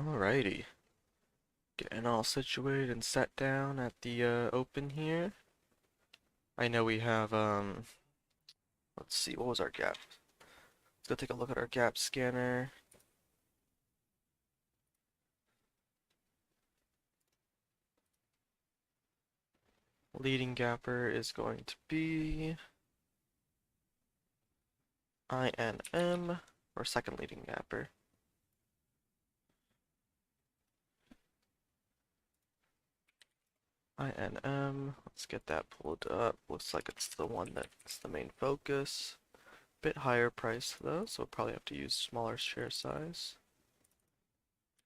Alrighty, getting all situated and sat down at the open here. I know we have let's see, what was our gap? Let's go take a look at our gap scanner. Leading gapper is going to be INM, or second leading gapper. INM, let's get that pulled up. Looks like it's the one that's the main focus. Bit higher price though, so we'll probably have to use smaller share size.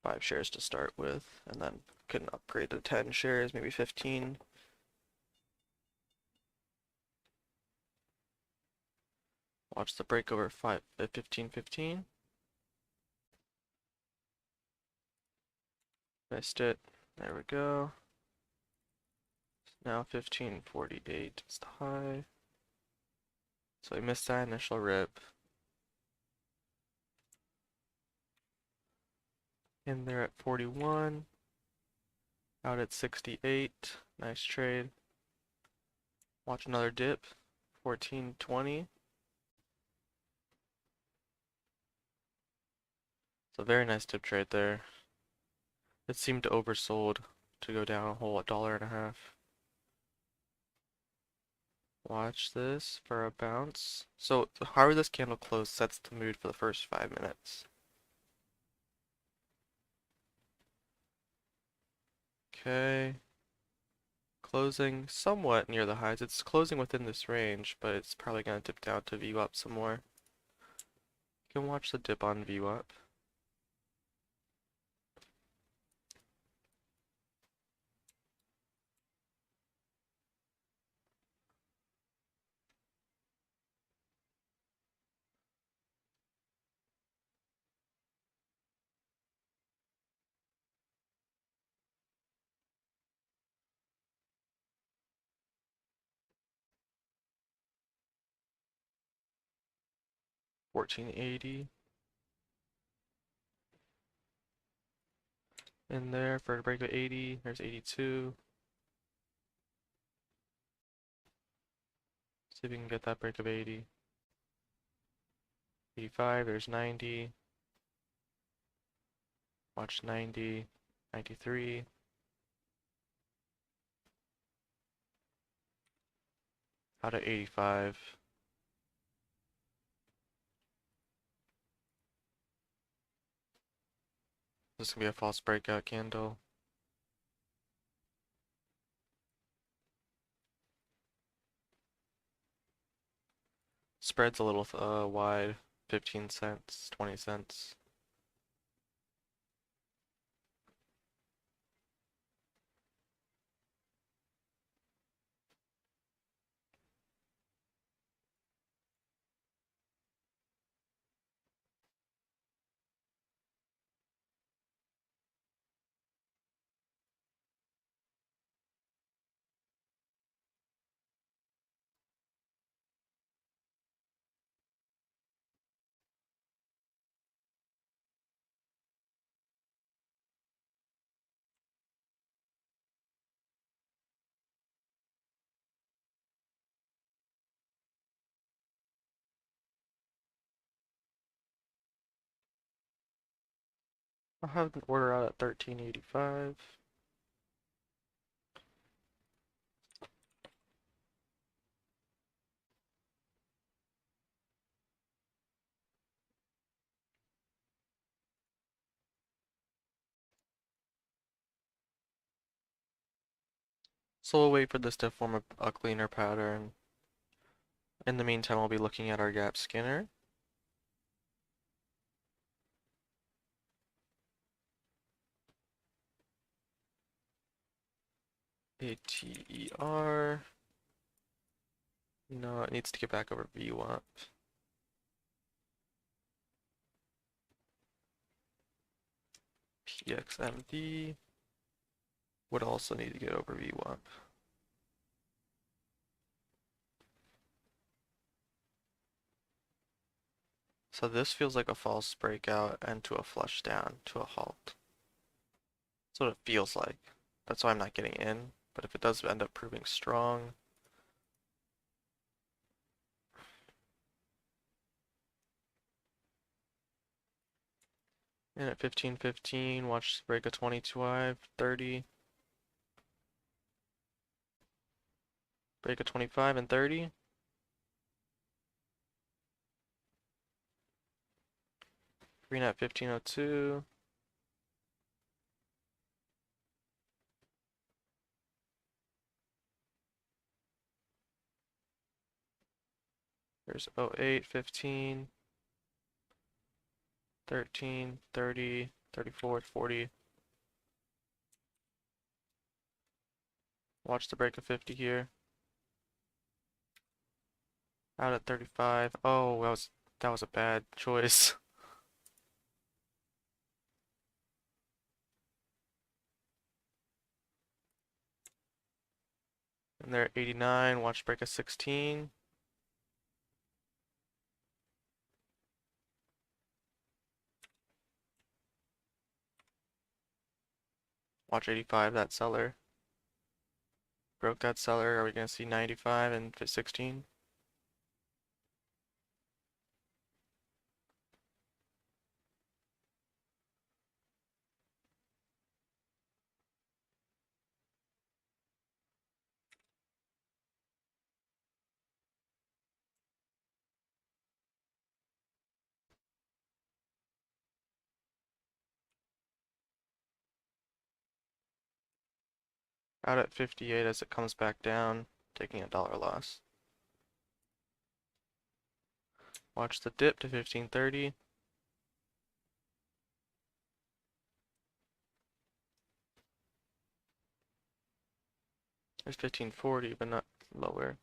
5 shares to start with, and then can upgrade to 10 shares, maybe 15. Watch the break over 15.15. Missed it. There we go. Now 15.48 is the high. So we missed that initial rip. In there at 41. Out at 68. Nice trade. Watch another dip. 14.20. It's a very nice dip trade there. It seemed to oversold to go down a whole $1.50. Watch this for a bounce. So however this candle closed sets the mood for the first 5 minutes. Okay. Closing somewhat near the highs. It's closing within this range, but it's probably going to dip down to view up some more. You can watch the dip on view up. $14.80 in there for a break of 80. There's 82. See if we can get that break of 80. 85. There's 90. Watch 90. 93. Out at 85. This is gonna be a false breakout candle. Spread's a little wide. 15 cents, 20 cents. I'll have an order out at 13.85. So we'll wait for this to form a cleaner pattern. In the meantime, we'll be looking at our gap scanner. ATER. No, it needs to get back over VWAP. PXMD would also need to get over VWAP. So this feels like a false breakout and to a flush down, to a halt. That's what it feels like. That's why I'm not getting in. But if it does end up proving strong, in at 15.15, watch the break of 25, 30, break of 25 and 30. Green at 15.02. There's 08, 15, 13, 30, 34, 40. Watch the break of 50 here. Out at 35. Oh, that was a bad choice. And they're at 89. Watch break of 16. Watch 85, that seller. Broke that seller. Are we going to see 95 and 16? Out at 58 as it comes back down, taking a dollar loss. Watch the dip to 15.30. There's 15.40, but not lower.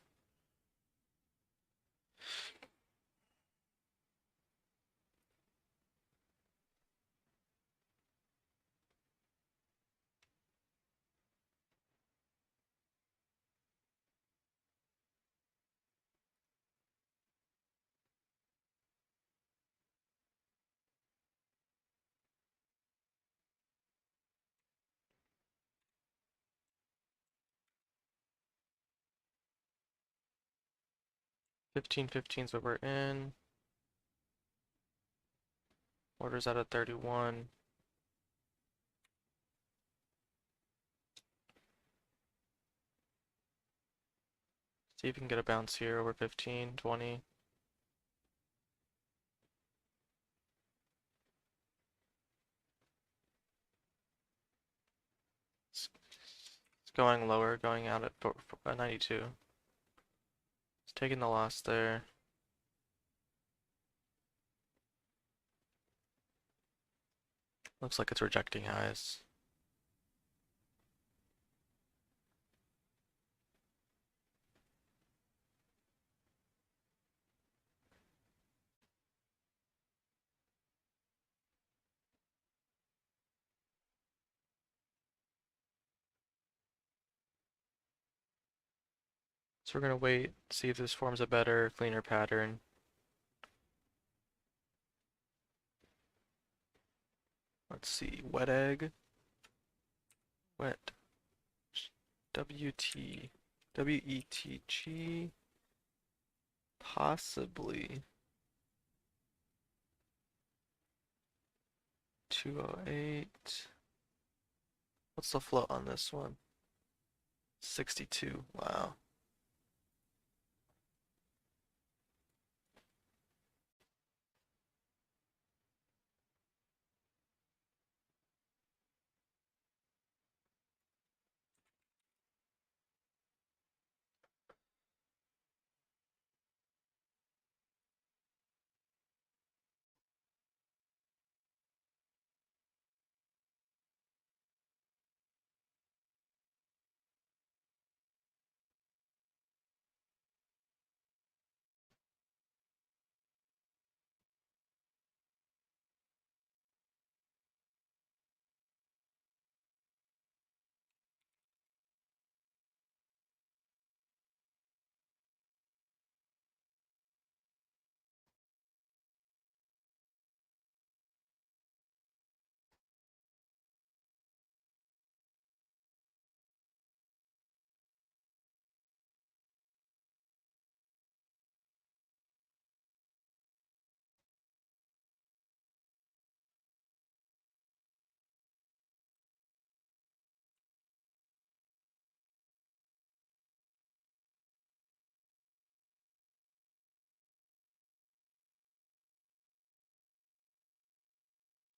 $15.15 what we're in. Orders out at 31. See if we can get a bounce here over 15, 20. It's going lower, going out at 92. It's taking the loss there. Looks like it's rejecting highs. So we're gonna wait, see if this forms a better, cleaner pattern. Let's see, wet egg, wet, WT, WETG, possibly 208. What's the float on this one? 62, wow.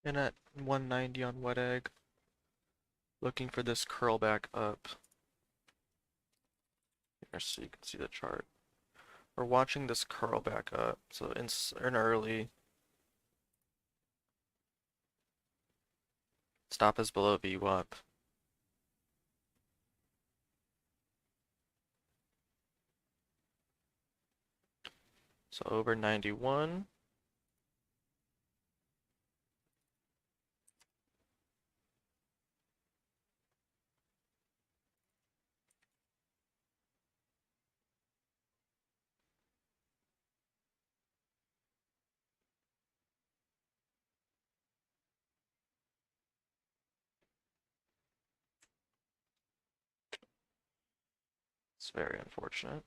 And at 190 on wet egg, looking for this curl back up. Here, so you can see the chart. We're watching this curl back up. So in early, stop is below VWAP. So over 91. It's very unfortunate.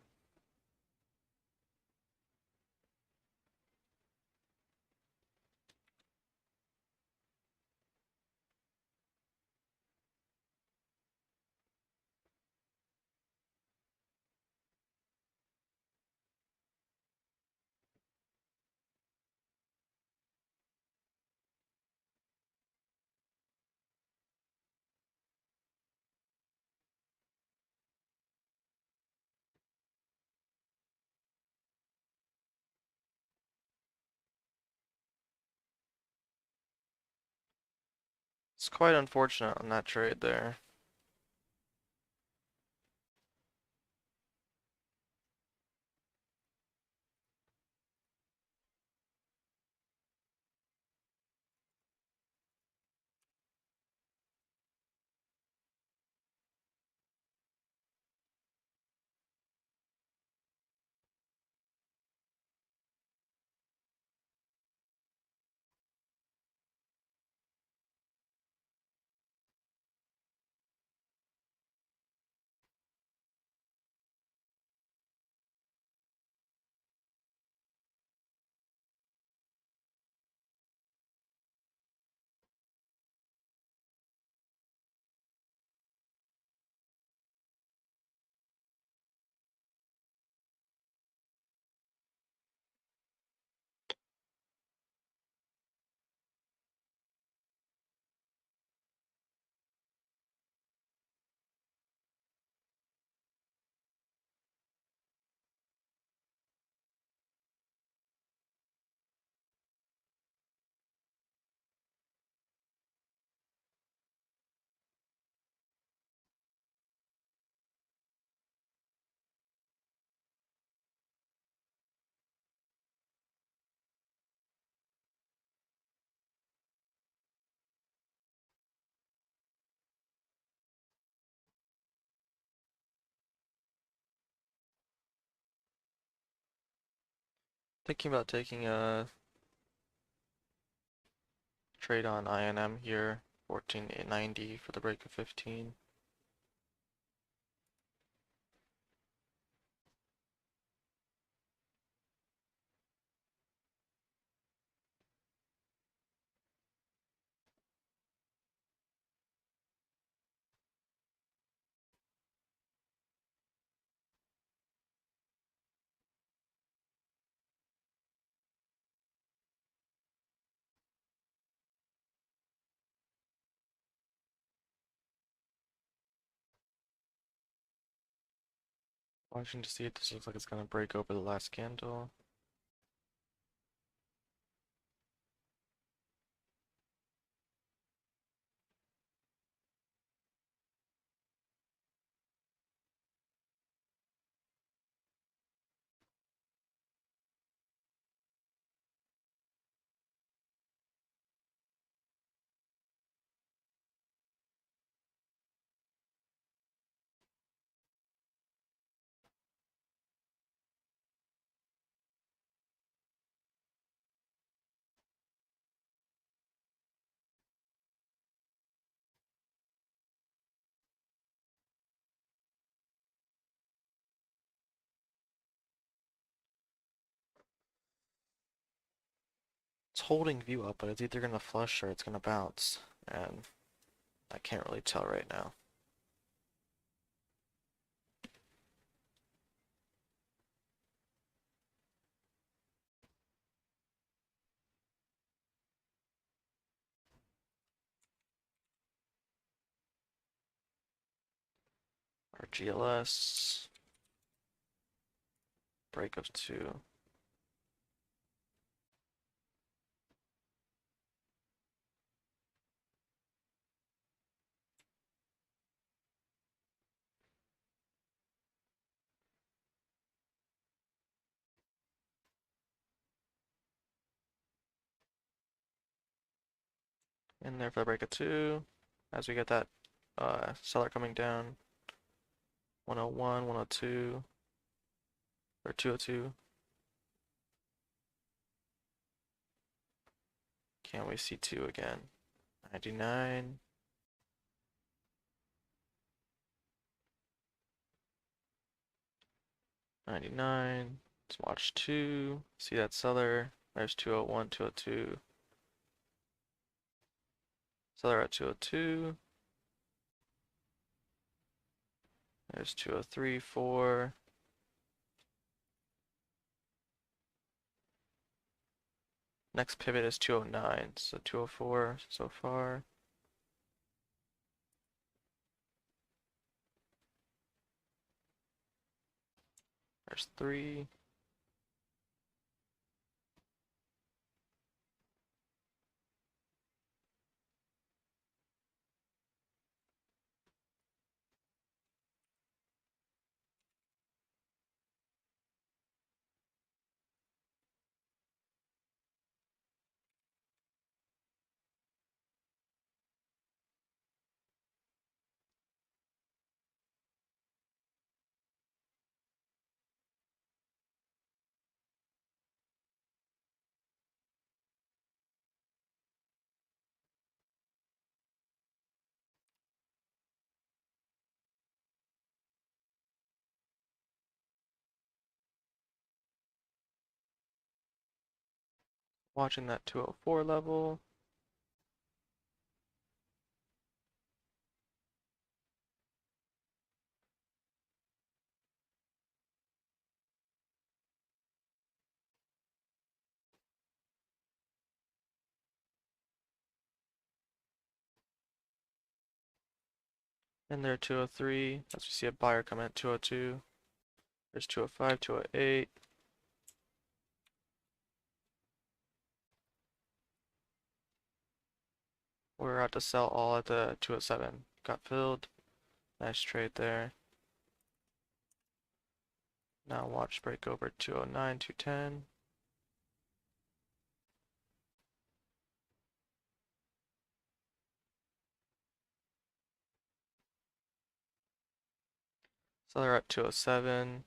It's quite unfortunate on that trade there. Thinking about taking a trade on INM here, 1490 for the break of 15. Watching to see if this looks like it's gonna break over the last candle. It's holding view up, but it's either gonna flush or it's gonna bounce, and I can't really tell right now. GLS. Break of 2. In there for the break of 2. As we get that seller coming down. 101, 102, or 202. Can we see 2 again? 99. 99. Let's watch 2. See that seller. There's 201, 202. Seller at 202. There's 203, 4. Next pivot is 209, so 204 so far. There's 3. Watching that 204 level. And there 203, as we see a buyer come in at 202. There's 205, 208. We're out to sell all at the 207. Got filled. Nice trade there. Now watch break over 209, 210. Seller at 207.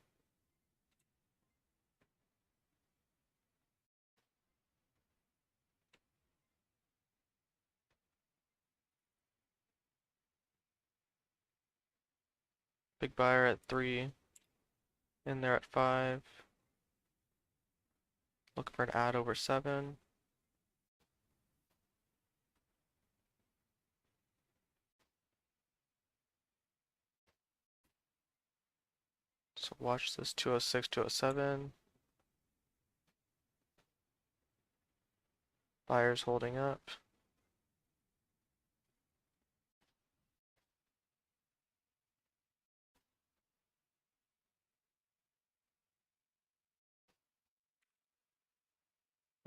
Big buyer at 3. In there at 5. Looking for an add over 7. So watch this 206, 207. Buyers holding up.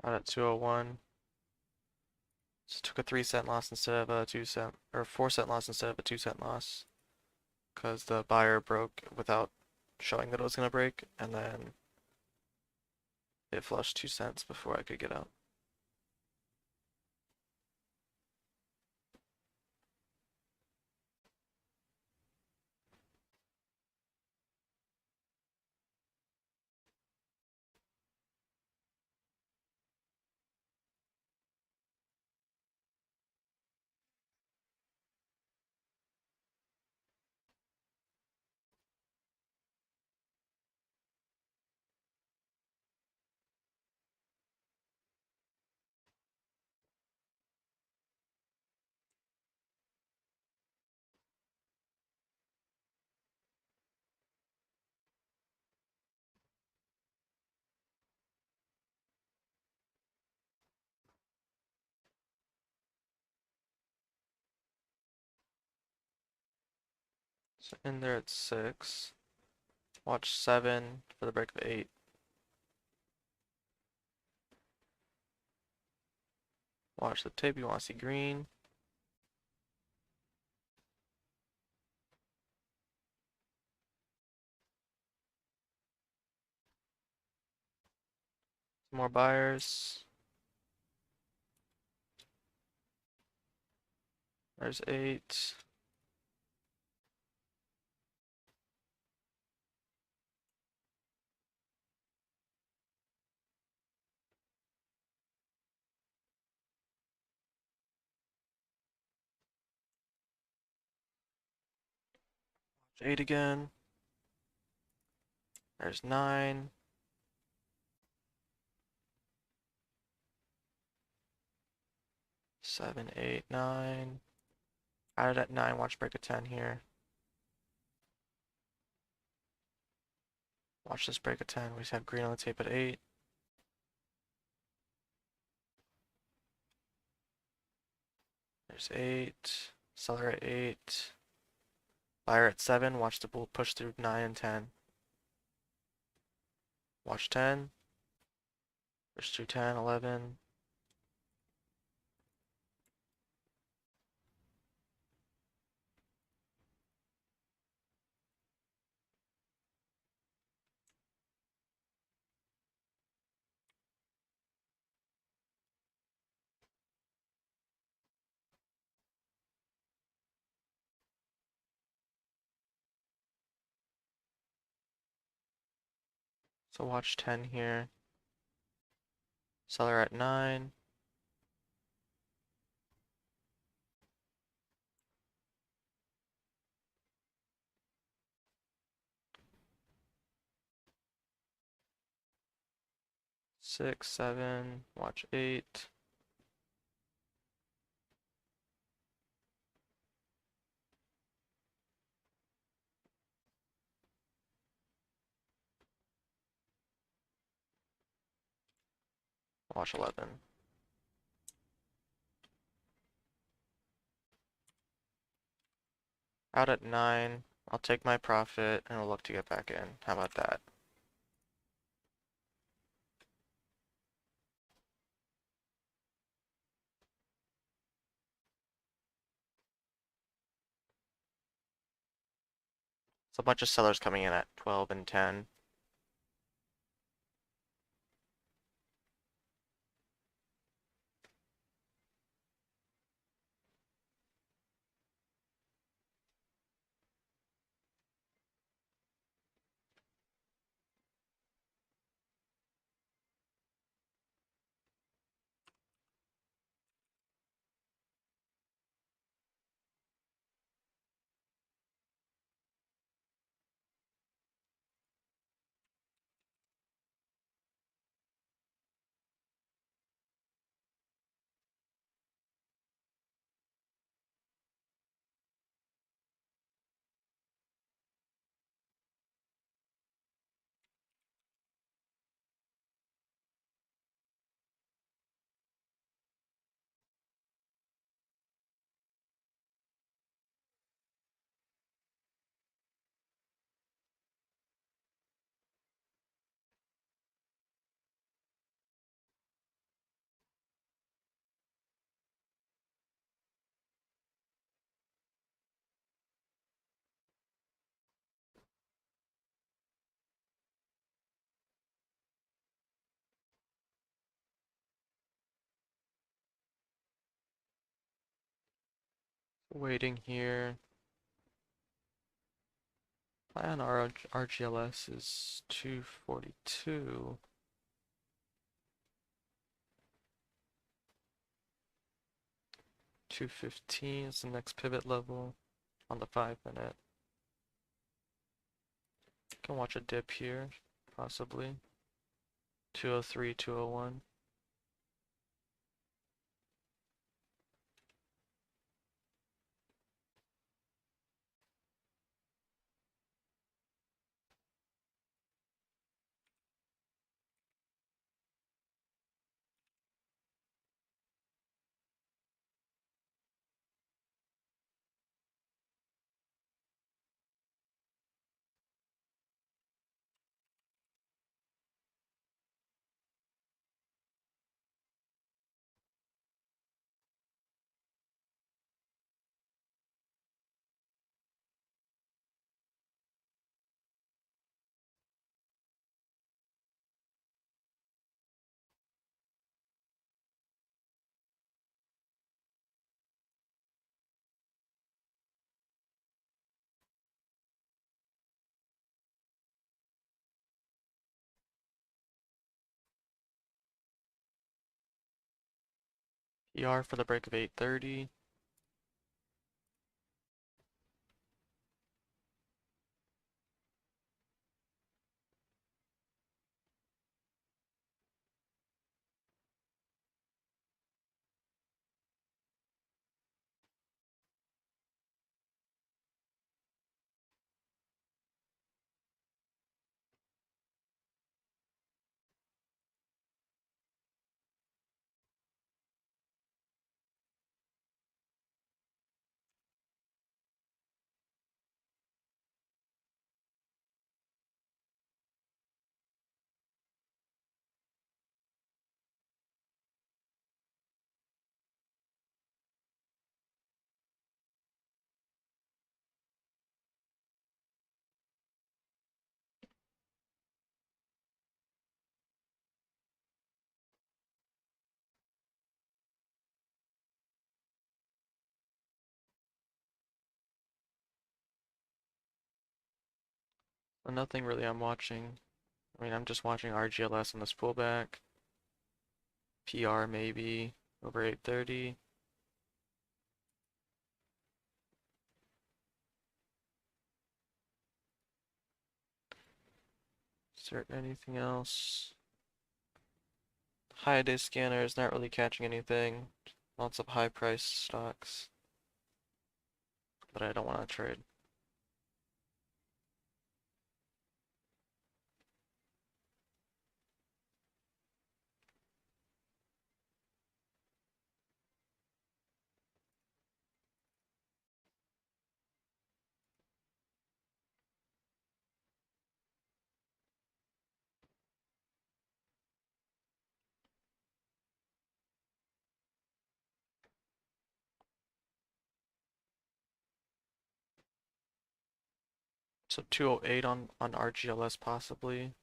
Out at 201. Just took a 3-cent loss instead of a 2-cent, or 4-cent loss instead of a 2-cent loss. Because the buyer broke without showing that it was going to break, and then it flushed 2 cents before I could get out. So in there at 6. Watch 7 for the break of 8. Watch the tape, you want to see green. Some more buyers. There's 8. Watch 8 again. There's 9. 7, 8, 9. Added at 9, watch break of 10 here. Watch this break of 10. We just have green on the tape at 8. There's 8. Seller at 8. Buyer at 7. Watch the bull push through 9 and 10. Watch 10. Push through 10, 11. So watch 10 here. Seller at 9. Six, 7. Watch 8. Watch 11. Out at 9. I'll take my profit and I'll look to get back in. How about that? So a bunch of sellers coming in at 12 and 10. Waiting here. High on RGLS is 242. 215 is the next pivot level on the 5-minute. Can watch a dip here, possibly. 203, 201. ER for the break of 8:30. So nothing really I'm watching. I mean, I'm just watching RGLS on this pullback. PR maybe over 8:30. Is there anything else? High day scanner is not really catching anything. Lots of high price stocks that I don't want to trade. So 208 on RGLS possibly.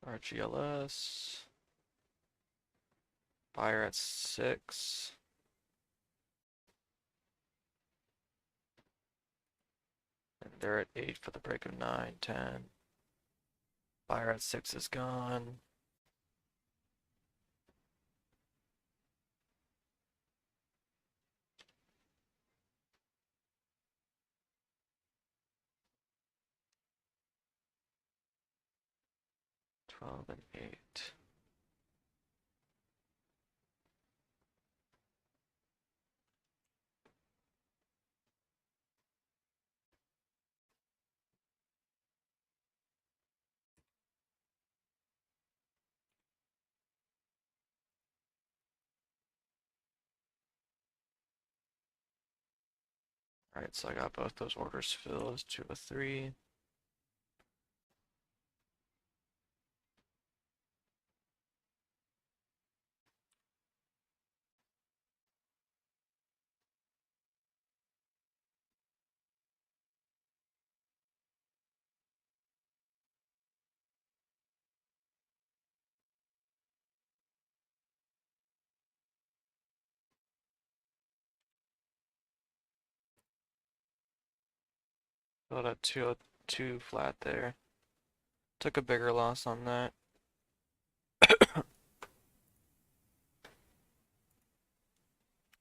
RGLS. Buyer at 6. And they're at 8 for the break of 9, 10. Buyer at 6 is gone. Twelve and 8. Alright, so I got both those orders filled. 2 of 3. Got a 202 flat there. Took a bigger loss on that.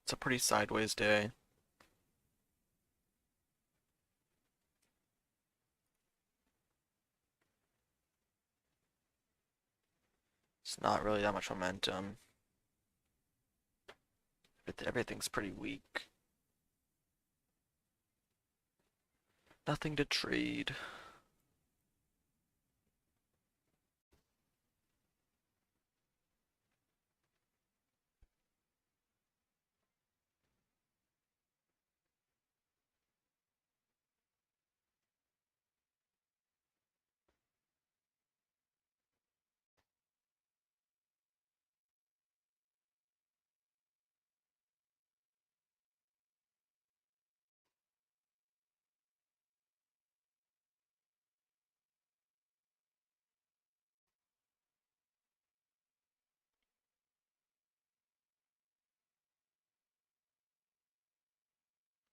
It's a pretty sideways day. It's not really that much momentum. Everything's pretty weak. Nothing to trade.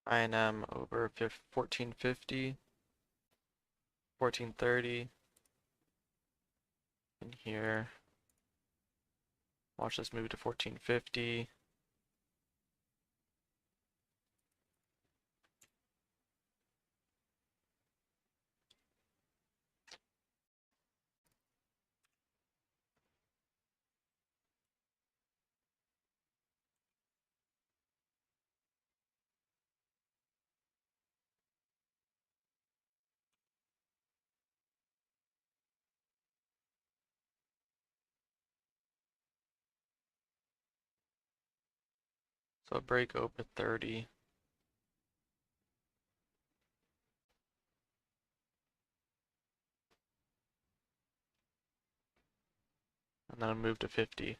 INM over 1450, 1430. In here. Watch this move to 1450. So break over 30. And then a move to 50.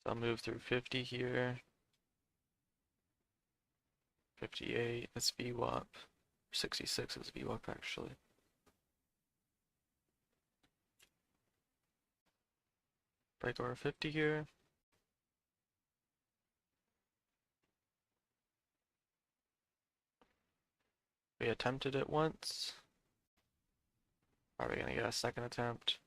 So I'll move through 50 here. 58 is VWAP. 66 is VWAP actually. Break over 50 here. We attempted it once. Are we gonna get a second attempt?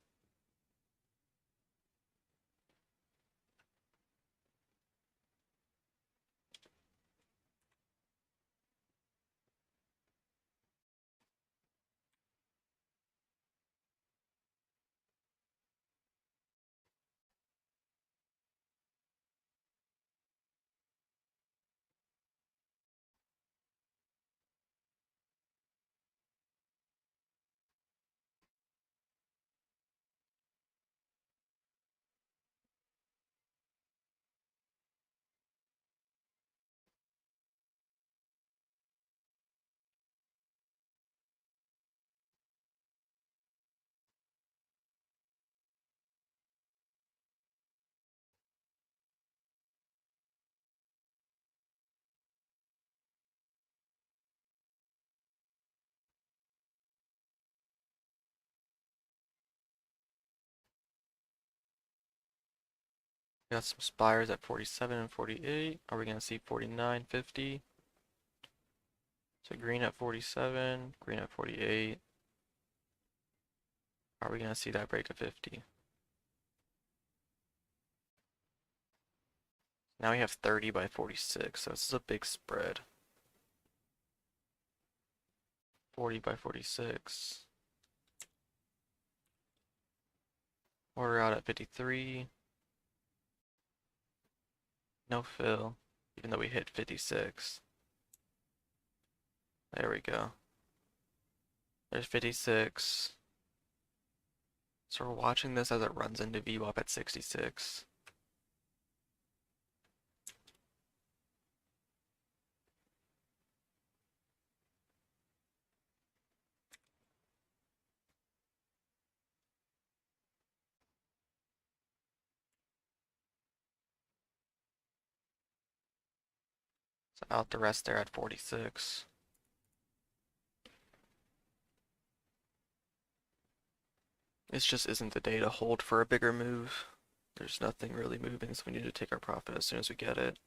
Got some spires at 47 and 48. Are we gonna see 49, 50? So green at 47, green at 48. Are we gonna see that break of 50? Now we have 30 by 46, so this is a big spread. 40 by 46. Order out at 53. No fill, even though we hit 56. There we go. There's 56. So we're watching this as it runs into VWAP at 66. So out the rest there at 46. It just isn't the day to hold for a bigger move. There's nothing really moving, so we need to take our profit as soon as we get it.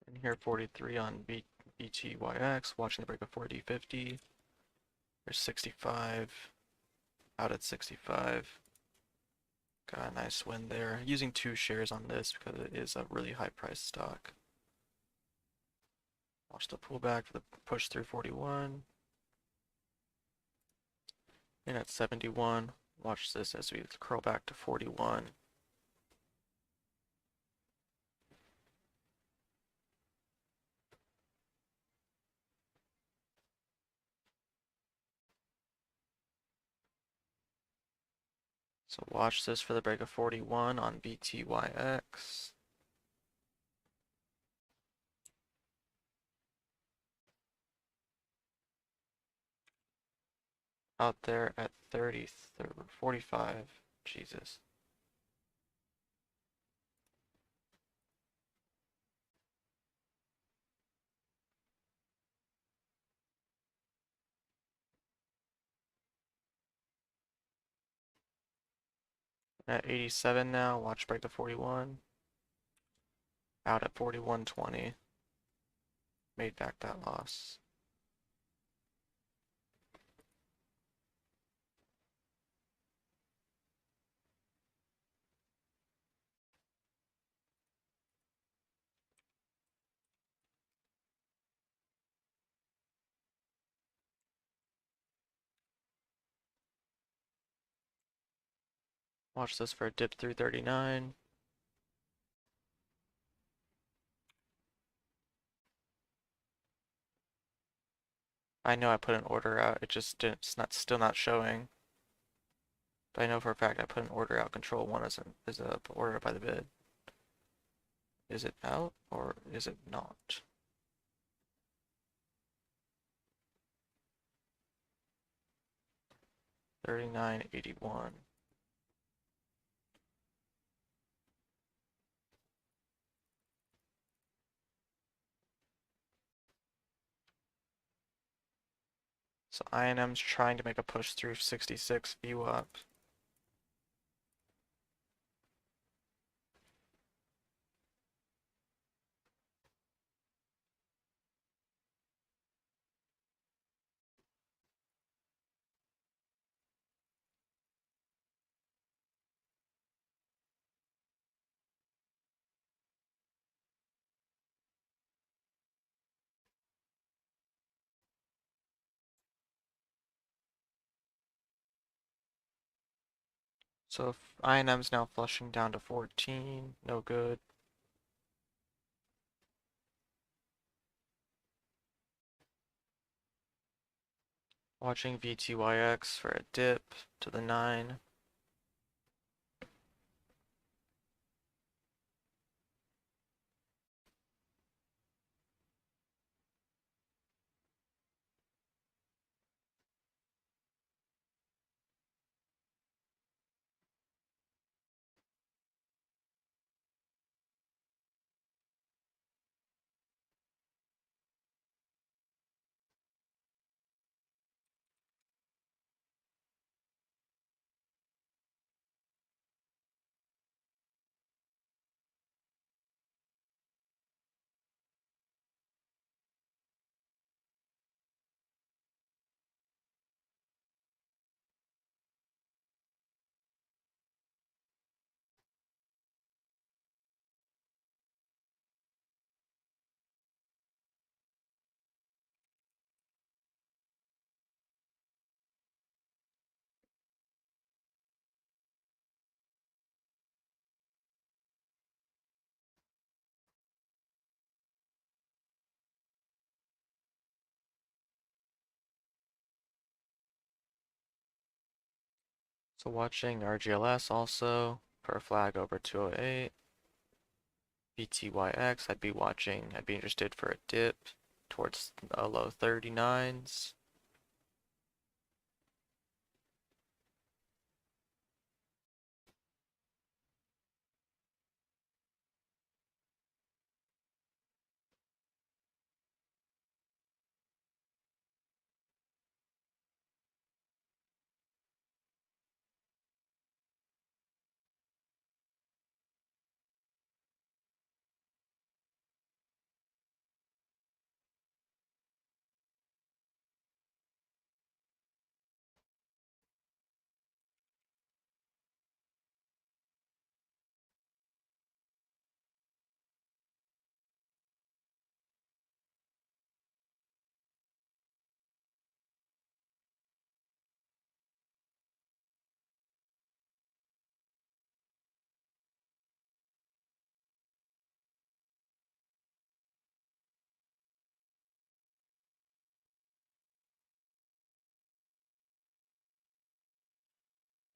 And here 43 on BTYX, watching the break of 4D50. There's 65, out at 65. Got a nice win there. Using 2 shares on this because it is a really high price stock. Watch the pullback for the push through 41. And at 71, watch this as we curl back to 41. So watch this for the break of 41 on BTYX. Out there at 30, 45. Jesus. At 87 now, watch break to 41. Out at 41.20. Made back that loss. Watch this for a dip through 39. I know I put an order out, it just didn't, it's not still not showing. But I know for a fact I put an order out. Control 1 is a order by the bid. Is it out or is it not? $39.81. So INM's trying to make a push through 66 VWAP. So if INM's now flushing down to 14, no good. Watching VTYX for a dip to the 9. So watching RGLS also for a flag over 208. BTYX, I'd be interested for a dip towards low 39s.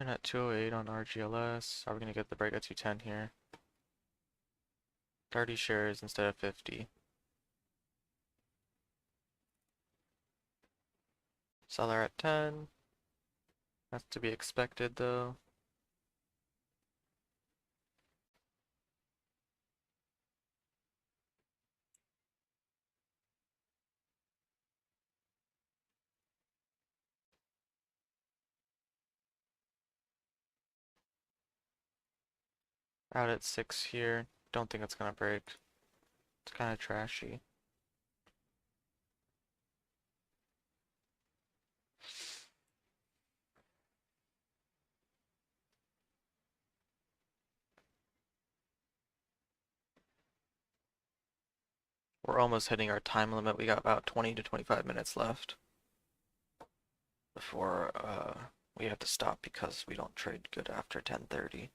And at 208 on RGLS, are we going to get the break at 210 here? 30 shares instead of 50. Seller at 10. That's to be expected though. Out at 6 here. Don't think it's going to break. It's kind of trashy. We're almost hitting our time limit. We got about 20 to 25 minutes left before we have to stop because we don't trade good after 10:30.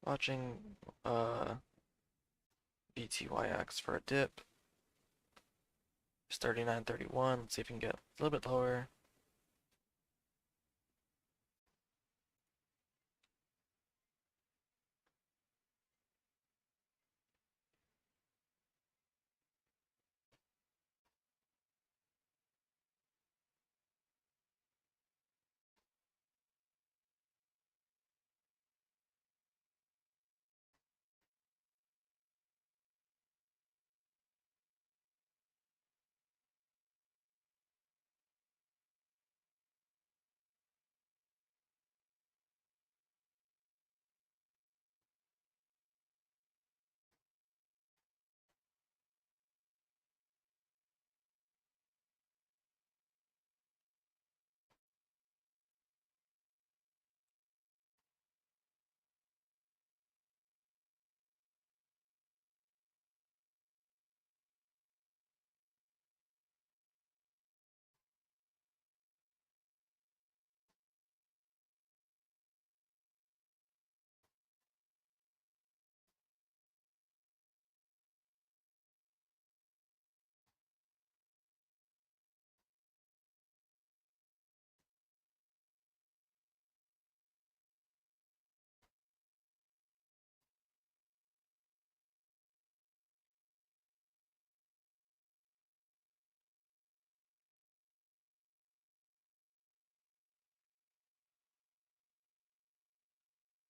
Watching BTYX for a dip. It's 39.31. Let's see if we can get a little bit lower.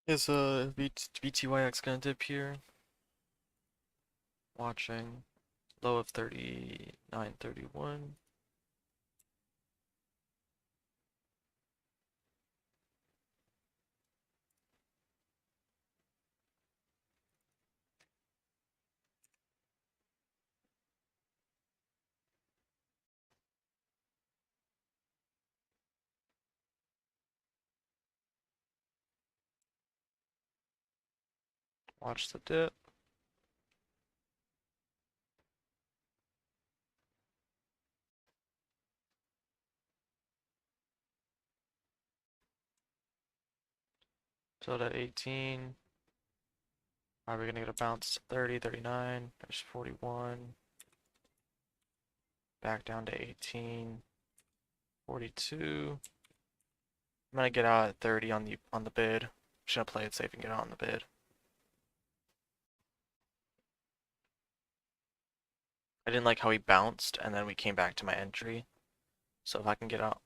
Is BTYX gonna dip here? Watching low of 39.31. Watch the dip. Filled at 18. Are we gonna get a bounce to 30, 39? There's 41. Back down to 18. 42. I'm gonna get out at 30 on the bid. I'm just gonna play it safe and get out on the bid. I didn't like how he bounced and then we came back to my entry. So if I can get out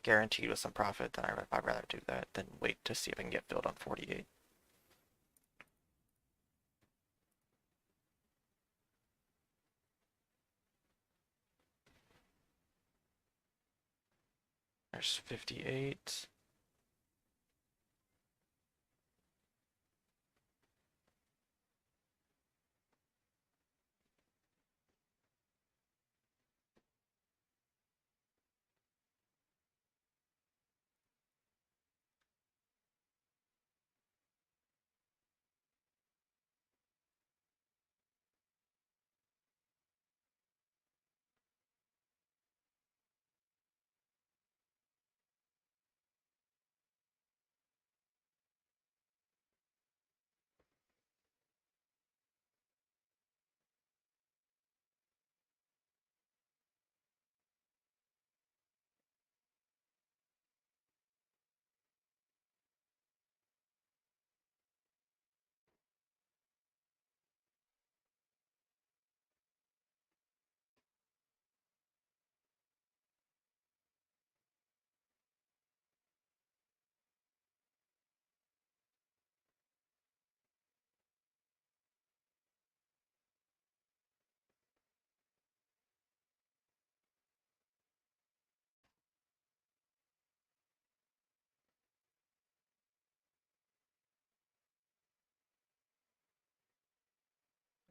guaranteed with some profit, then I'd rather do that than wait to see if I can get filled on 48. There's 58.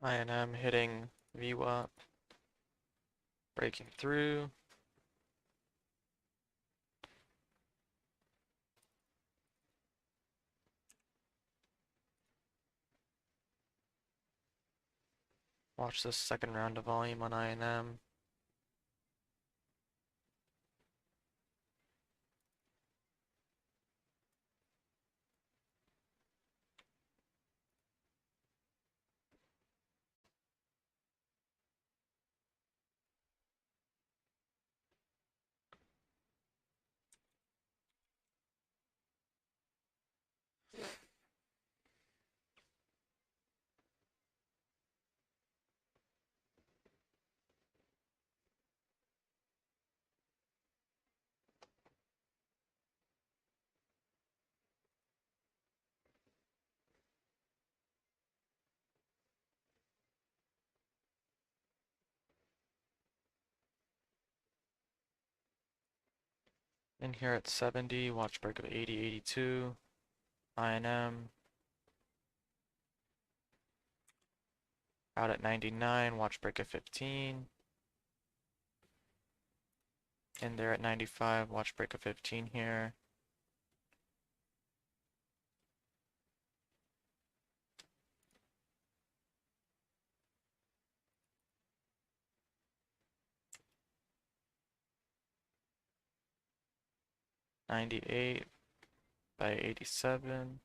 INM hitting VWAP, breaking through. Watch this second round of volume on INM. In here at 70, watch break of 80, 82. INM. Out at 99, watch break of 15. In there at 95, watch break of 15 here. $98 by 87.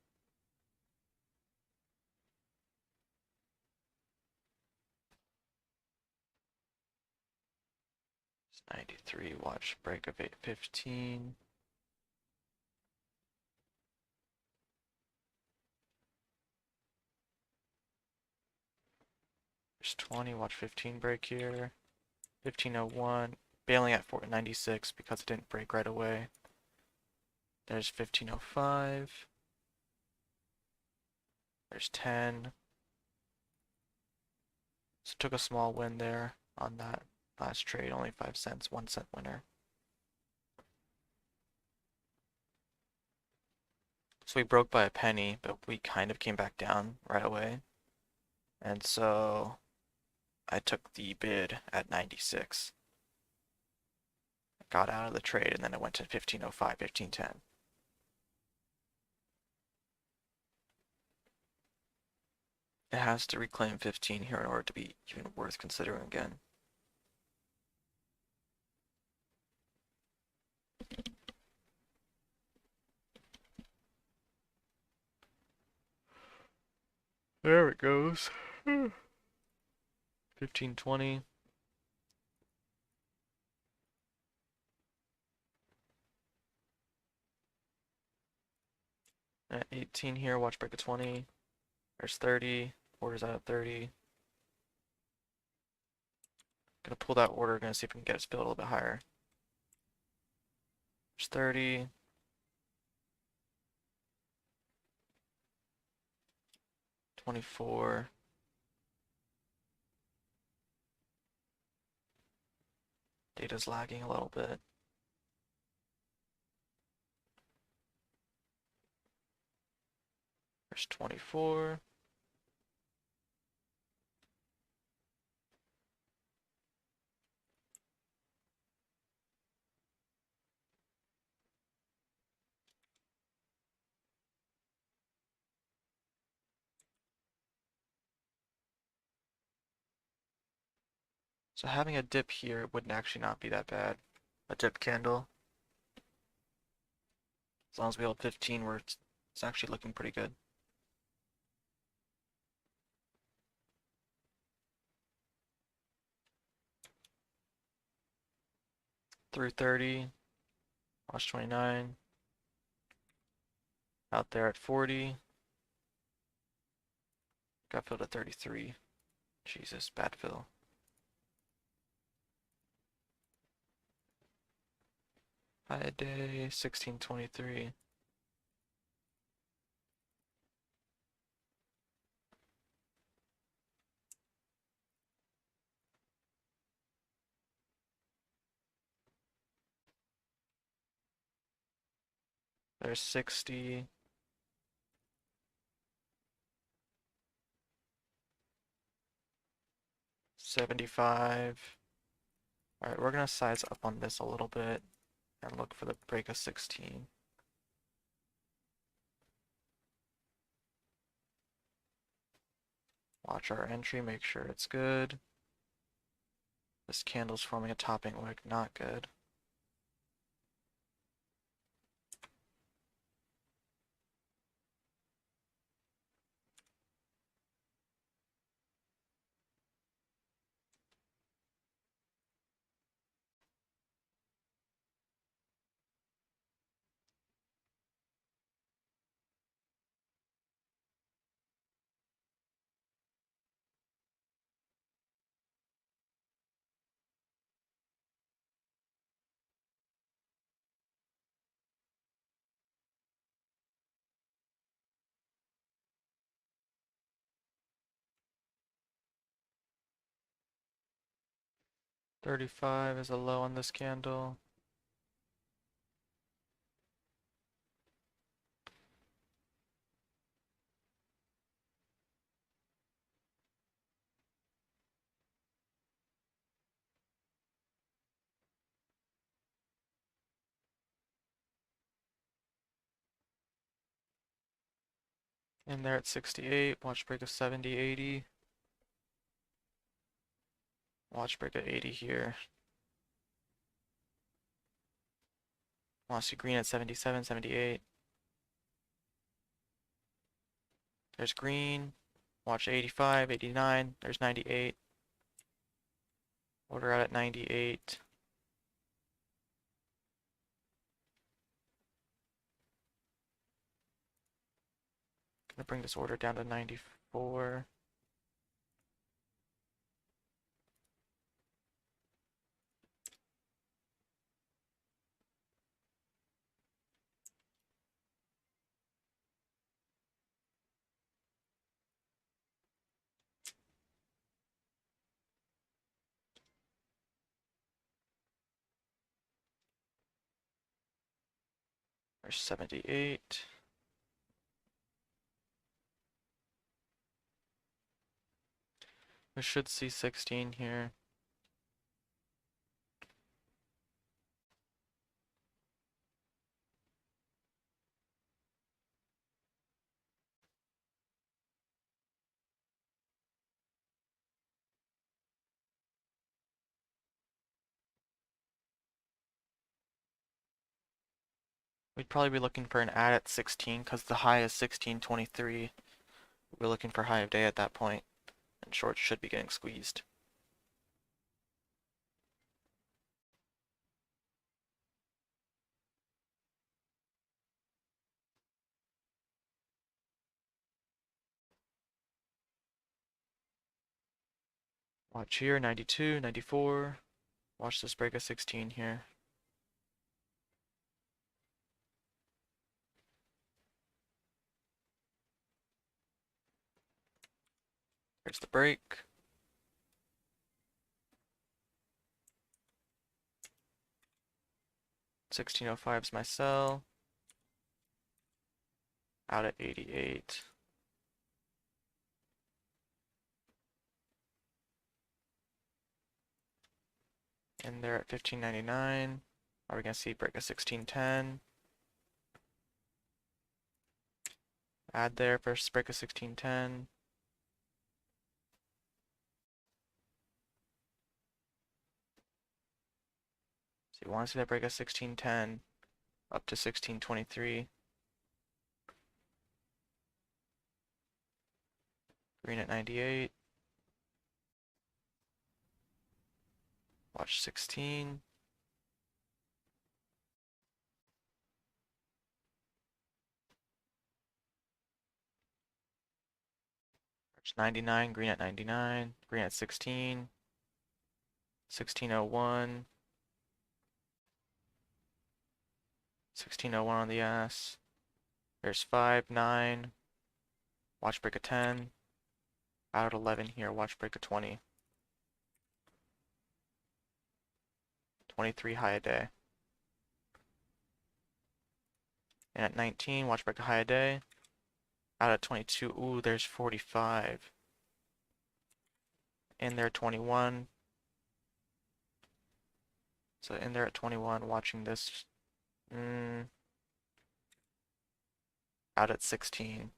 It's 93, watch break of 815. There's 20, watch 15 break here. 1501, bailing at 496 because it didn't break right away. There's 1505. There's 10. So took a small win there on that last trade, only 5 cents, 1 cent winner. So we broke by a penny, but we kind of came back down right away. And so I took the bid at 96. Got out of the trade and then it went to 1505, 1510. It has to reclaim 15 here in order to be even worth considering again. There it goes. 1520. At 18 here, watch break of 20. There's 30. Order's out at 30. Gonna pull that order, gonna see if we can get it spilled a little bit higher. There's 30. 24. Data's lagging a little bit. There's 24. So having a dip here wouldn't actually not be that bad. A dip candle. As long as we hold 15, it's actually looking pretty good. Through 30. Watch 29. Out there at 40. Got filled at 33. Jesus, bad fill. High a day, 1623. There's 60. 75. Alright, we're gonna size up on this a little bit and look for the break of 16. Watch our entry, make sure it's good. This candle's forming a topping wick, not good. $35 is a low on this candle. In there at 68, watch break of 70, 80. Watch break of 80 here. Want to see green at 77, 78. There's green. Watch 85, 89. There's 98. Order out at 98. Gonna bring this order down to 94. There's 78. We should see 16 here. We'd probably be looking for an add at 16 because the high is 1623. We're looking for high of day at that point, and shorts should be getting squeezed. Watch here, 92, 94. Watch this break of 16 here. Here's the break. 1605 is my sell. Out at 88. In there at 1599. Are we gonna see break of 1610? Add there first break of 1610. So you want to see that break of 1610 up to 1623. Green at 98. Watch 16. Watch 99. Green at 99. Green at 16. 1601. 1601 on the ass. There's 5, 9. Watch break of 10. Out at 11 here. Watch break of 20. 23 high a day. And at 19, watch break a high a day. Out at 22, ooh, there's 45. In there 21. So in there at 21, watching this. Out at 16.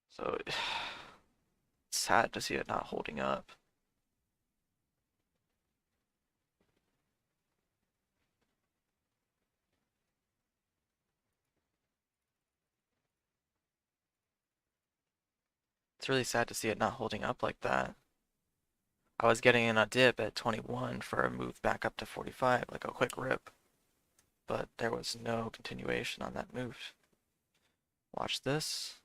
So it's sad to see it not holding up. It's really sad to see it not holding up like that. I was getting in a dip at 21 for a move back up to 45, like a quick rip. But there was no continuation on that move. Watch this.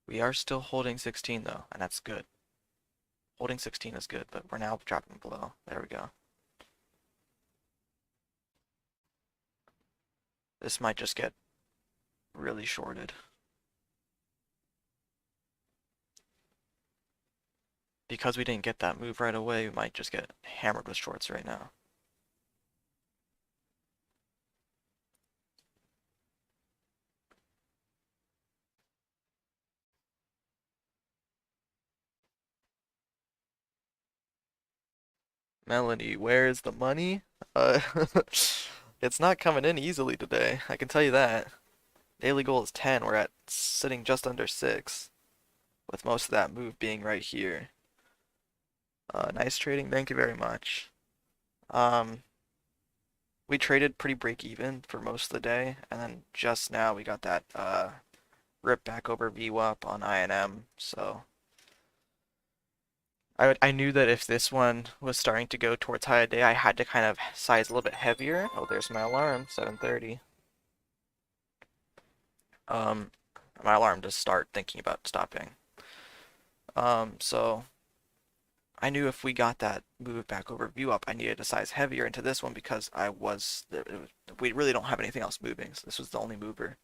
We are still holding 16 though, and that's good. Holding 16 is good, but we're now dropping below. There we go. This might just get really shorted. Because we didn't get that move right away, we might just get hammered with shorts right now. Melanie, where's the money? Uh, it's not coming in easily today, I can tell you that. Daily goal is 10, we're at sitting just under 6, with most of that move being right here. Nice trading, thank you very much. We traded pretty break even for most of the day, and then just now we got that rip back over VWAP on INM, so I knew that if this one was starting to go towards high day, I had to kind of size a little bit heavier. Oh, there's my alarm, 7:30. My alarm to start thinking about stopping. So I knew if we got that move back over view up, I needed to size heavier into this one because we really don't have anything else moving. So this was the only mover.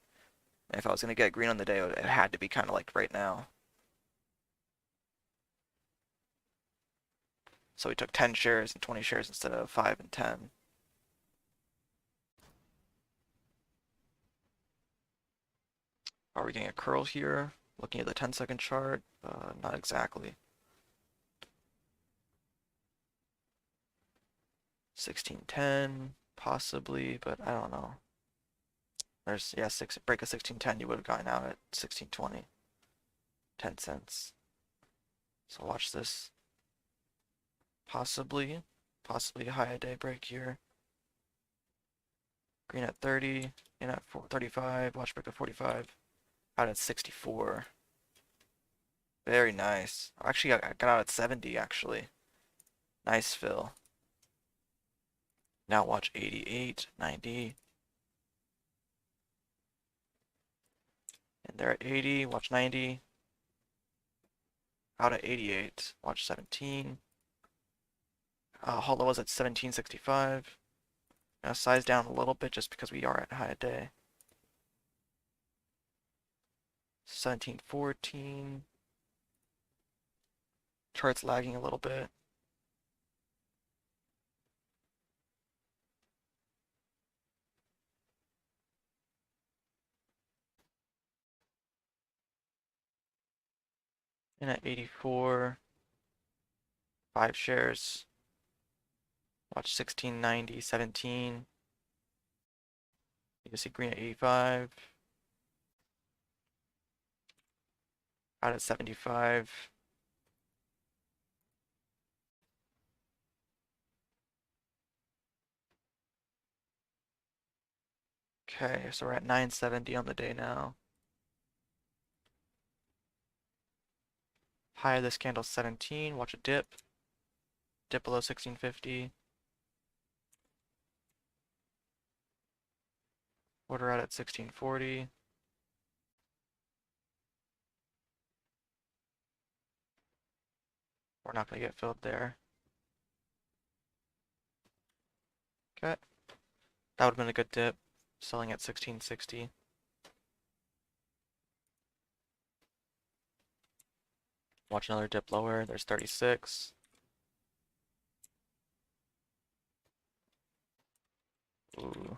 And if I was gonna get green on the day, it had to be kind of like right now. So we took 10 shares and 20 shares instead of 5 and 10. Are we getting a curl here? Looking at the 10-second chart, not exactly. 1610, possibly, but I don't know. There's, yeah, break of 1610, you would have gotten out at 1620. 10 cents. So watch this. Possibly a high day break here. Green at 30, in at 35, watch break at 45, out at 64. Very nice. Actually, I got out at 70, actually. Nice fill. Now watch 88, 90. And they're at 80, watch 90. Out at 88, watch 17. Holo was at 1765. Now size down a little bit just because we are at high day. 1714. Chart's lagging a little bit. And at 84, 5 shares. Watch 1690, 17. You can see green at 85. Out at 75. Okay, so we're at 970 on the day now. High of this candle 17. Watch a dip. Dip below 1650. Order out at 1640. We're not going to get filled there. Okay. That would have been a good dip. Selling at 1660. Watch another dip lower. There's 36. Ooh.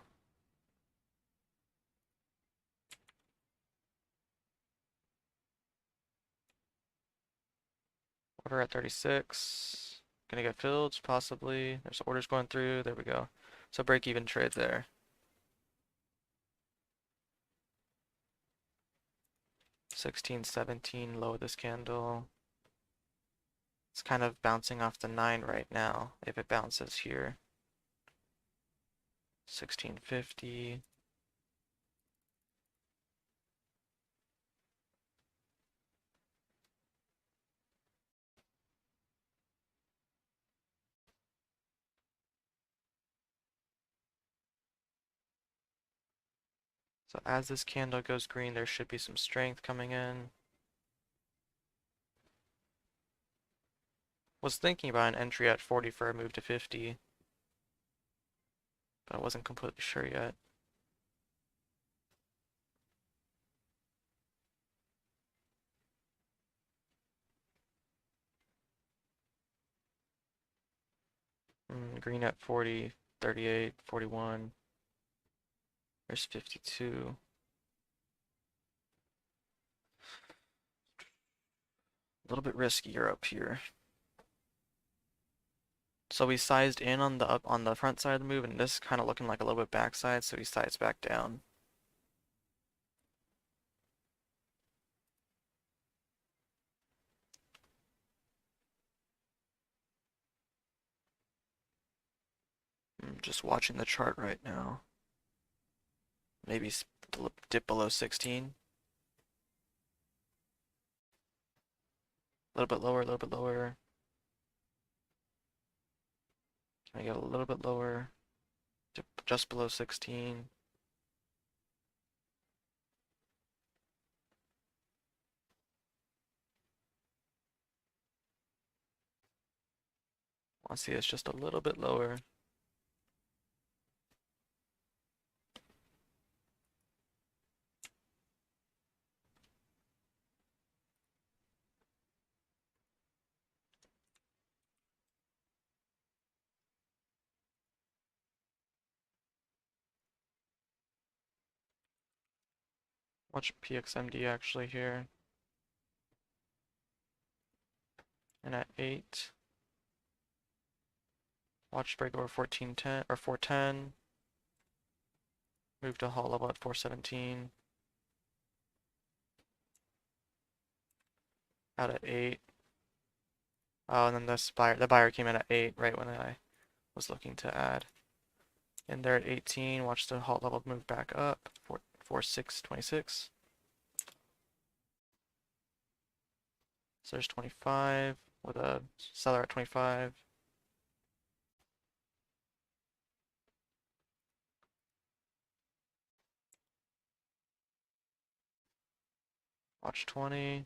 Order at 36. Gonna get filled, possibly. There's orders going through. There we go. So break even trade there. 16, 17, low of this candle. It's kind of bouncing off the 9 right now, if it bounces here. 1650. So as this candle goes green, there should be some strength coming in. Was thinking about an entry at 40 for a move to 50, but I wasn't completely sure yet. Green at 40, 38, 41. There's 52. A little bit riskier up here. So we sized in on the front side of the move, and this is kind of looking like a little bit backside, so we sized back down. I'm just watching the chart right now. Maybe dip below 16. A little bit lower, a little bit lower. Can I get a little bit lower? Dip just below 16. I see it's just a little bit lower. Watch PXMD actually here. And at 8. Watch break over 1410 or 410. Move to hall level at 417. Out at 8. Oh, and then the buyer came in at 8 right when I was looking to add. In there at 18, watch the halt level move back up. 4.626. So there's 25 with a seller at 25. Watch 20.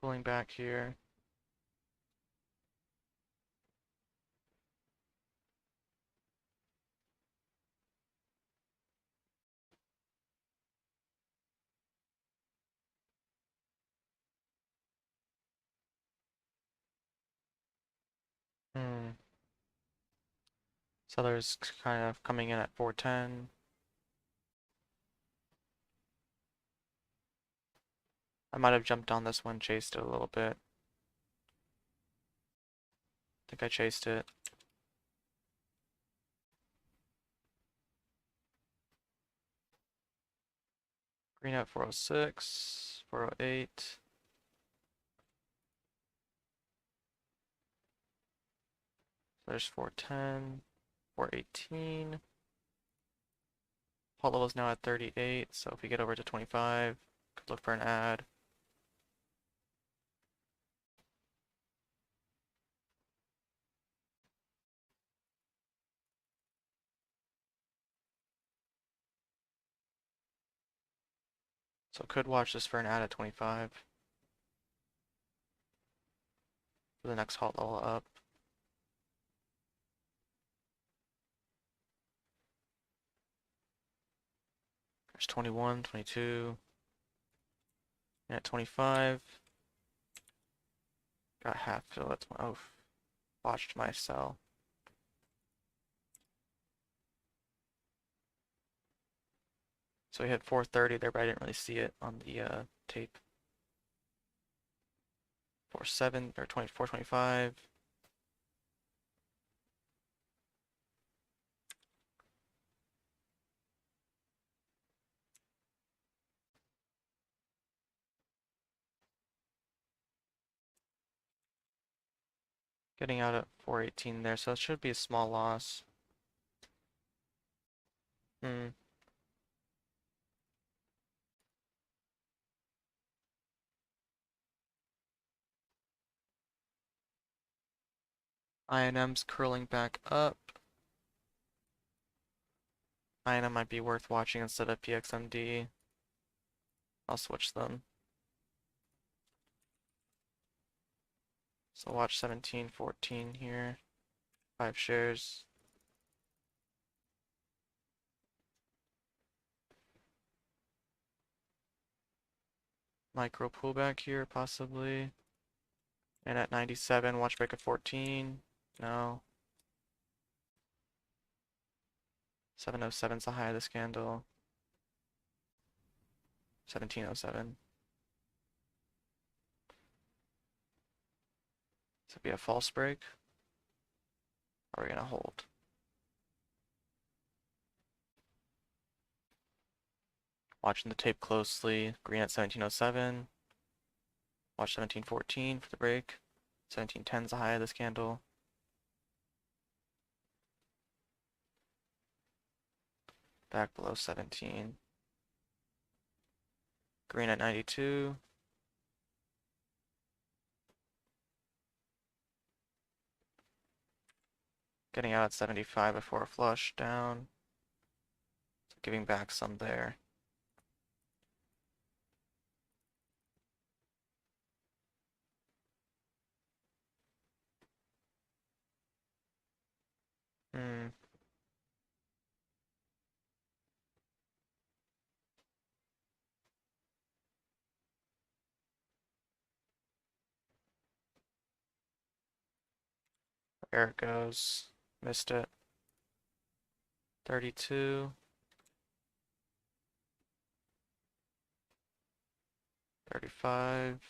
Pulling back here. Hmm. Seller's kind of coming in at 410. I might have jumped on this one, chased it a little bit. I think I chased it. Green at 406, 408. There's 410, 418. Halt level is now at 38, so if we get over to 25, could look for an add. So could watch this for an add at 25 for the next halt level up. There's 21, 22, and at 25, got half fill. That's my, oh, watched my sell. So we hit 430 there, but I didn't really see it on the tape. 47 or 24.25. Getting out at 418 there, so it should be a small loss. Hmm. INM's curling back up. INM might be worth watching instead of PXMD. I'll switch them. So watch 1714 here. 5 shares. Micro pullback here, possibly. And at 97, watch break at 14. No. 707 is the high of this candle. 1707. So be a false break. Or are we gonna hold? Watching the tape closely. Green at 1707. Watch 1714 for the break. 1710 is the high of this candle. Back below 17. Green at 92. Getting out at 75 before a flush down. So giving back some there. Hmm. There it goes. Missed it. 32. 35.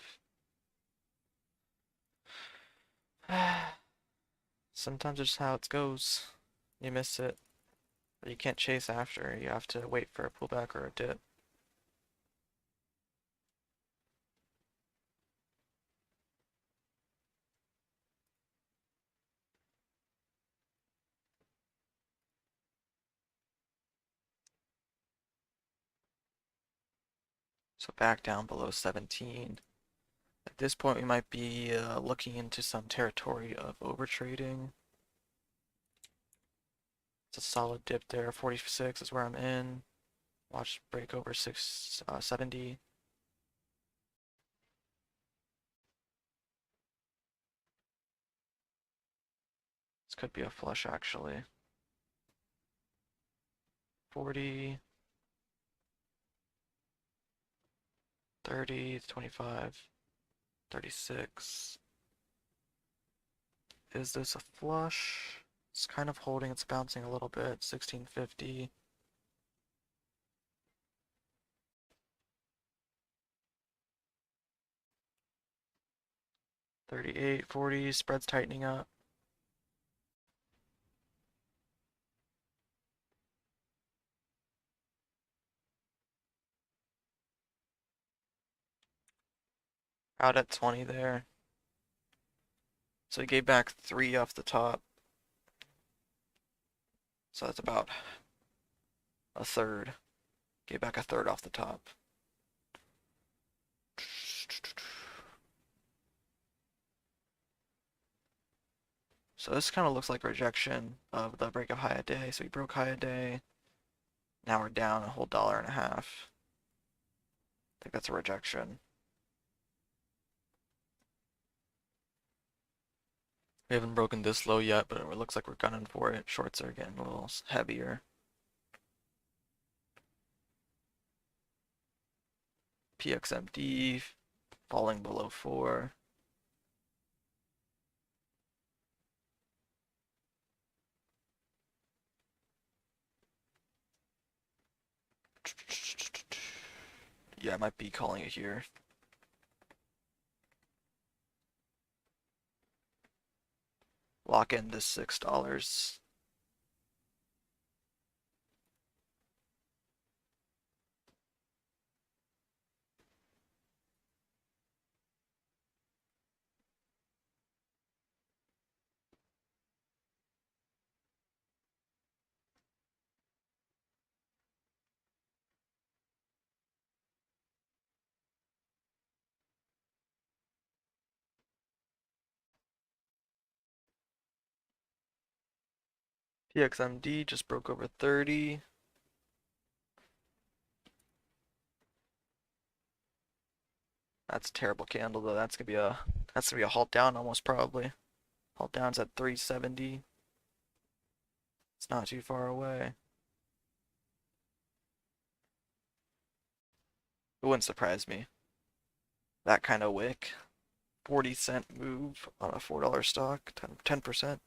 Sometimes it's just how it goes. You miss it. But you can't chase after. You have to wait for a pullback or a dip. So back down below 17. At this point, we might be looking into some territory of overtrading. It's a solid dip there. 46 is where I'm in. Watch break over 670. This could be a flush actually. 40, 30, 25, 36. Is this a flush? It's kind of holding, it's bouncing a little bit. 1650. 38, 40, spreads tightening up. Out at 20 there. So he gave back 3 off the top. So that's about a third. Gave back a third off the top. So this kind of looks like rejection of the break of high a day. So we broke high a day. Now we're down a whole $1.50. I think that's a rejection. We haven't broken this low yet, but it looks like we're gunning for it. Shorts are getting a little heavier. PXMD falling below 4. Yeah, I might be calling it here. Lock in this $6. PXMD just broke over 30. That's a terrible candle though. That's gonna be a halt down almost probably. Halt down's at 370. It's not too far away. It wouldn't surprise me. That kind of wick. 40-cent move on a $4 stock, 10%.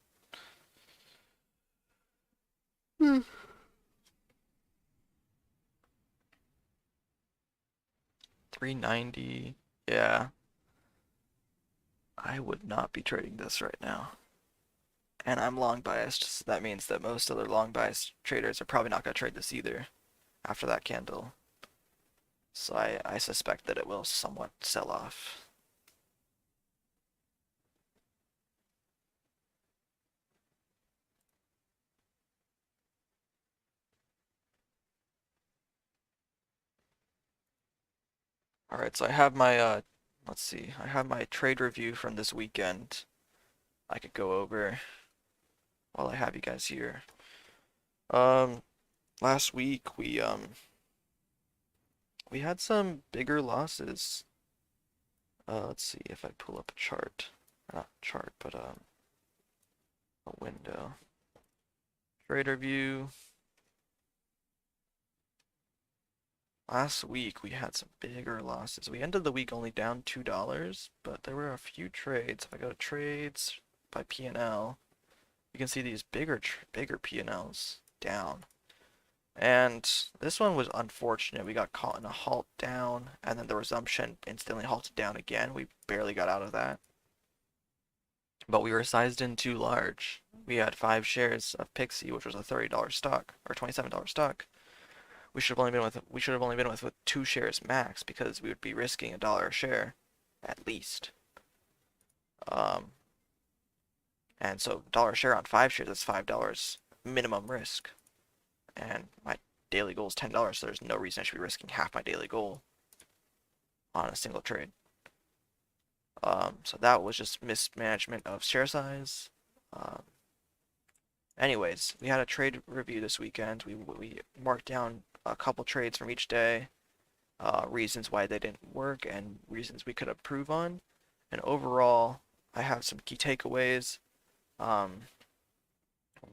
390. Yeah. I would not be trading this right now. And I'm long biased, so that means that most other long biased traders are probably not going to trade this either after that candle. So I suspect that it will somewhat sell off. Alright, so I have my, let's see, I have my trade review from this weekend I could go over while I have you guys here. Um, last week we had some bigger losses. Let's see if I pull up a chart. Not chart, but a window. Trader view. Last week we had some bigger losses. We ended the week only down $2, but there were a few trades. If I go to trades by P&L, you can see these bigger P&Ls down. And this one was unfortunate. We got caught in a halt down, and then the resumption instantly halted down again. We barely got out of that. But we were sized in too large. We had 5 shares of Pixie, which was a $30 stock, or $27 stock. We should have only been with 2 shares max, because we would be risking $1 a share, at least. And so $1 a share on 5 shares, that's $5 minimum risk. And my daily goal is $10, so there's no reason I should be risking half my daily goal. on a single trade. So that was just mismanagement of share size. Um, Anyways, we had a trade review this weekend. We marked down a couple trades from each day, reasons why they didn't work, and reasons we could improve on. And overall, I have some key takeaways. Um,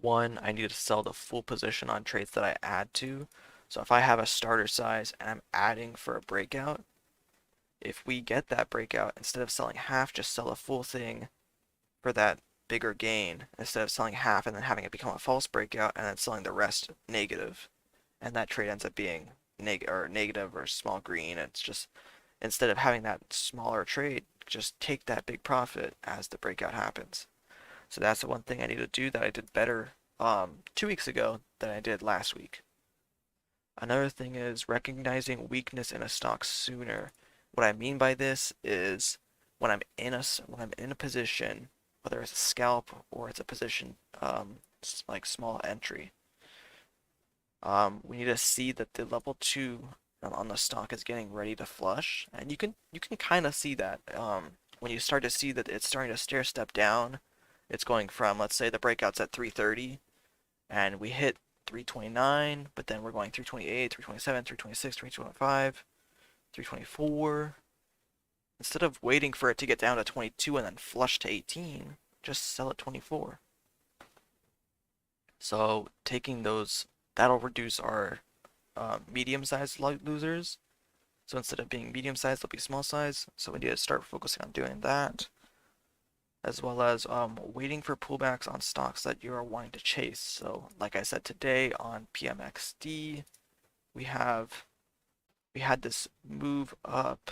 One, I need to sell the full position on trades that I add to. So if I have a starter size and I'm adding for a breakout, if we get that breakout, instead of selling half, just sell a full thing for that bigger gain, instead of selling half and then having it become a false breakout and then selling the rest negative. And that trade ends up being negative or small green. It's just, instead of having that smaller trade, just take that big profit as the breakout happens. So that's the one thing I need to do that I did better 2 weeks ago than I did last week. Another thing is recognizing weakness in a stock sooner. What I mean by this is when I'm in a position, whether it's a scalp or it's a position like small entry, we need to see that the level 2 on the stock is getting ready to flush, and you can kind of see that when you start to see that it's starting to stair step down. It's going from, let's say the breakout's at 330 and we hit 329, but then we're going 328, 327, 326, 325, 324. Instead of waiting for it to get down to 22 and then flush to 18, just sell at 24. So taking those, that'll reduce our medium-sized losers. So instead of being medium-sized, they'll be small size. So we need to start focusing on doing that, as well as waiting for pullbacks on stocks that you are wanting to chase. So like I said today on PMXD, we had this move up,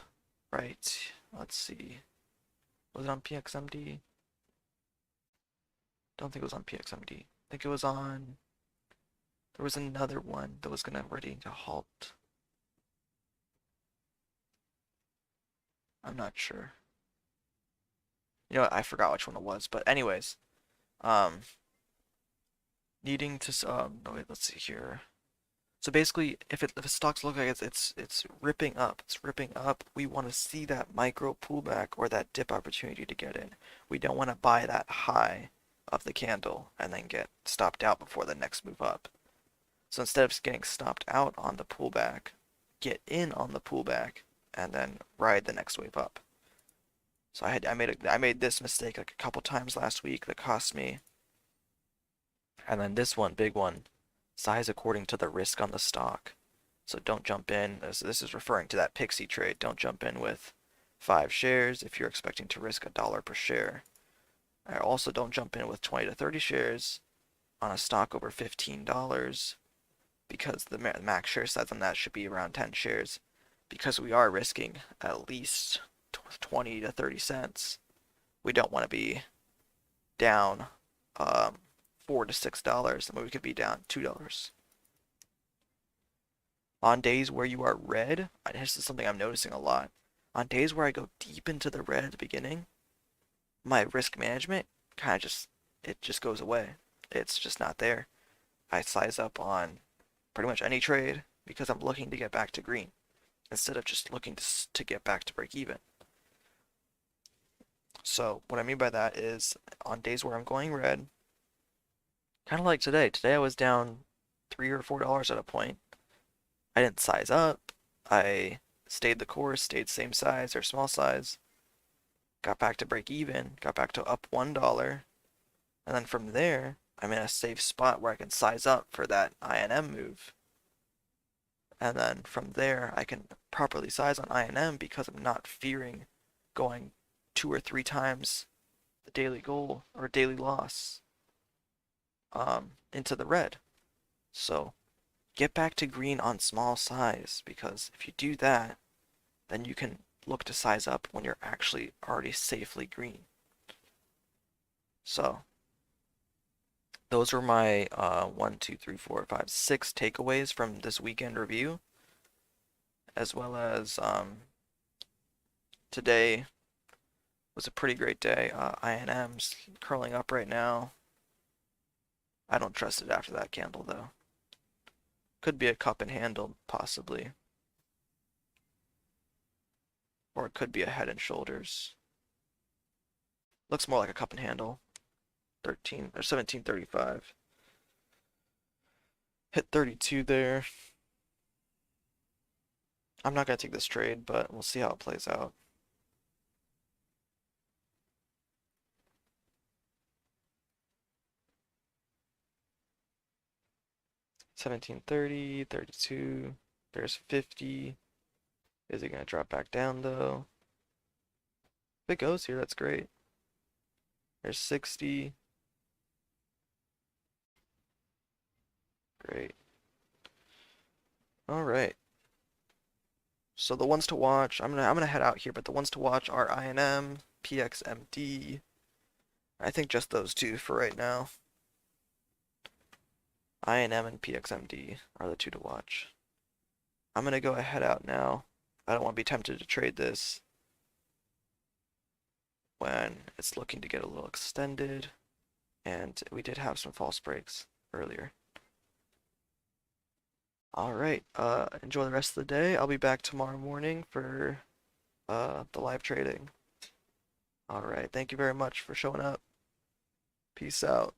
right? Let's see. Was it on PXMD? Don't think it was on PXMD. I think it was on, there was another one that was gonna ready to halt. I'm not sure. You know what? I forgot which one it was. But anyways, um, needing to no wait, let's see here. So basically, if a stock's look like it's ripping up, we want to see that micro pullback or that dip opportunity to get in. We don't want to buy that high of the candle and then get stopped out before the next move up. So instead of getting stopped out on the pullback, get in on the pullback and then ride the next wave up. So I made this mistake like a couple times last week that cost me. And then this one, big one, size according to the risk on the stock. So don't jump in. This is referring to that Pixie trade. Don't jump in with 5 shares if you're expecting to risk $1 per share. I also don't jump in with 20 to 30 shares on a stock over $15 because the max share size on that should be around 10 shares because we are risking at least 20 to 30 cents. We don't want to be down $4 to $6, and we could be down $2. On days where you are red, this is something I'm noticing a lot. On days where I go deep into the red at the beginning, my risk management kind of just goes away. It's just not there. I size up on pretty much any trade because I'm looking to get back to green instead of just looking to get back to break even. So what I mean by that is on days where I'm going red, kind of like today. Today I was down $3 or $4 at a point. I didn't size up. I stayed the course, stayed same size or small size. Got back to break even, got back to up $1. And then from there, I'm in a safe spot where I can size up for that INM move. And then from there, I can properly size on INM because I'm not fearing going 2 or 3 times the daily goal or daily loss into the red. So get back to green on small size because if you do that, then you can look to size up when you're actually already safely green. So those are my 1, 2, 3, 4, 5, 6 takeaways from this weekend review, as well as today was a pretty great day. INM's curling up right now. I don't trust it after that candle though. Could be a cup and handle possibly. Or it could be a head and shoulders. Looks more like a cup and handle. 13 or 1735. Hit 32 there. I'm not gonna take this trade, but we'll see how it plays out. $17.30, 32. There's 50. Is it gonna drop back down though? If it goes here, that's great. There's 60. Great. All right. So the ones to watch, I'm gonna head out here, but the ones to watch are INM, PXMD. I think just those two for right now. INM and PXMD are the two to watch. I'm gonna go ahead out now. I don't want to be tempted to trade this when it's looking to get a little extended, and we did have some false breaks earlier. All right, enjoy the rest of the day. I'll be back tomorrow morning for the live trading. All right, thank you very much for showing up. Peace out.